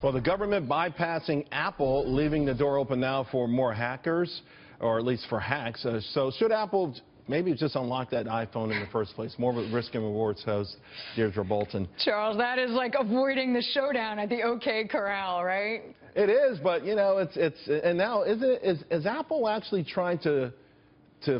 Well, the government bypassing Apple, leaving the door open now for more hackers, or at least for hacks. So should Apple maybe just unlock that iPhone in the first place? More of a risk and rewards host, Deirdre Bolton. Charles, that is like avoiding the showdown at the OK Corral, right? It is, but you know, and now is Apple actually trying to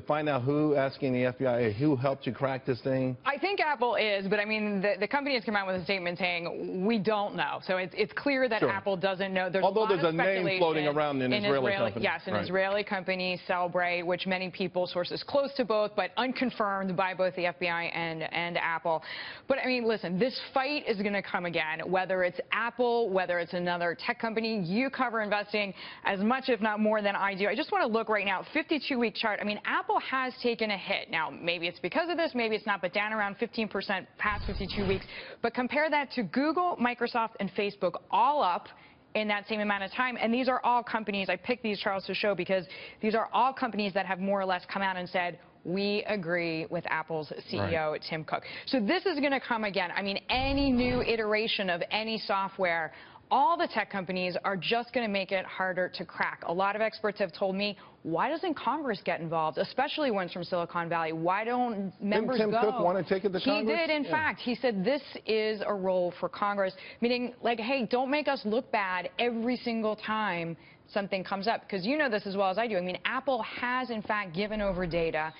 find out who, asking the FBI, who helped you crack this thing? I think Apple is, but I mean, the company has come out with a statement saying, we don't know. So it's clear that Apple doesn't know. Although there's a name floating around in Israeli company. Yes, an Israeli company, Cellbrite, which many people, sources close to both, but unconfirmed by both the FBI and Apple. But I mean, listen, this fight is going to come again, whether it's Apple, whether it's another tech company. You cover investing as much, if not more, than I do. I just want to look right now, 52-week chart. I mean, Apple has taken a hit. Now, maybe it's because of this, maybe it's not, but down around 15% past 52 weeks. But compare that to Google, Microsoft, and Facebook, all up in that same amount of time. And these are all companies, I picked these, Charles, to show because these are all companies that have more or less come out and said, we agree with Apple's CEO, Tim Cook. So this is going to come again. I mean, any new iteration of any software, all the tech companies are just going to make it harder to crack. A lot of experts have told me, why doesn't Congress get involved, especially ones from Silicon Valley? Why don't members go? Didn't Tim Cook want to take it to Congress? He did, in fact. He said this is a role for Congress, meaning, like, hey, don't make us look bad every single time something comes up, because you know this as well as I do. I mean, Apple has, in fact, given over data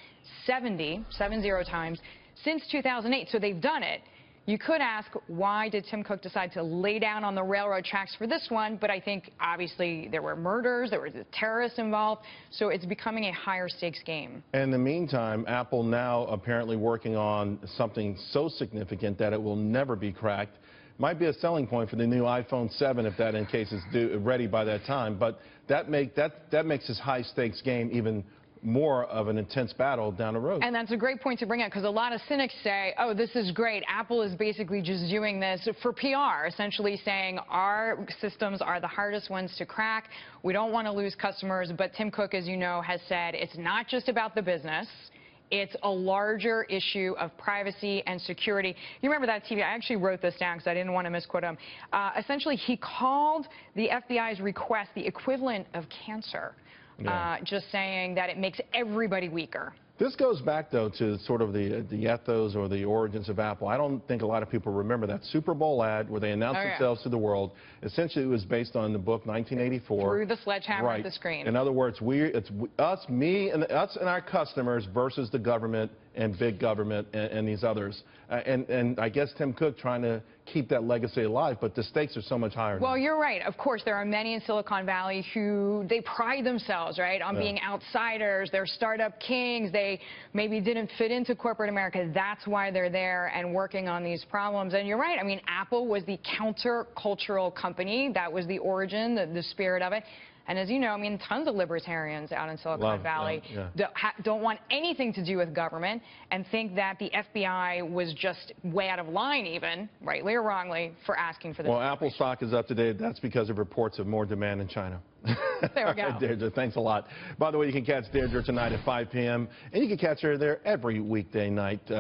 70 times since 2008, so they've done it. You could ask, why did Tim Cook decide to lay down on the railroad tracks for this one? But I think, obviously, there were murders, there were terrorists involved, so it's becoming a higher stakes game. In the meantime, Apple now apparently working on something so significant that it will never be cracked. Might be a selling point for the new iPhone 7 if that, in case, is ready by that time. But that makes this high stakes game even more of an intense battle down the road. And that's a great point to bring up, because a lot of cynics say, oh, this is great. Apple is basically just doing this for PR, essentially saying our systems are the hardest ones to crack. We don't want to lose customers. But Tim Cook, as you know, has said it's not just about the business. It's a larger issue of privacy and security. You remember that TV? I actually wrote this down because I didn't want to misquote him. Essentially, he called the FBI's request the equivalent of cancer. Just saying that it makes everybody weaker. This goes back, though, to sort of the ethos or the origins of Apple. I don't think a lot of people remember that Super Bowl ad where they announced themselves to the world. Essentially, it was based on the book 1984. Through the sledgehammer at the screen. In other words, it's us and our customers versus the government and big government and these others. And I guess Tim Cook trying to keep that legacy alive, but the stakes are so much higher now. Well, you're right. Of course, there are many in Silicon Valley who they pride themselves, right, on being outsiders. They're startup kings. They maybe didn't fit into corporate America. That's why they're there and working on these problems. And you're right. I mean, Apple was the counter-cultural company. That was the origin, the spirit of it. And as you know, I mean, tons of libertarians out in Silicon Valley don't want anything to do with government and think that the FBI was just way out of line even, rightly or wrongly, for asking for this. Well, Apple stock is up today. That's because of reports of more demand in China. There we go. Deirdre, thanks a lot. By the way, you can catch Deirdre tonight at 5 p.m. and you can catch her there every weekday night.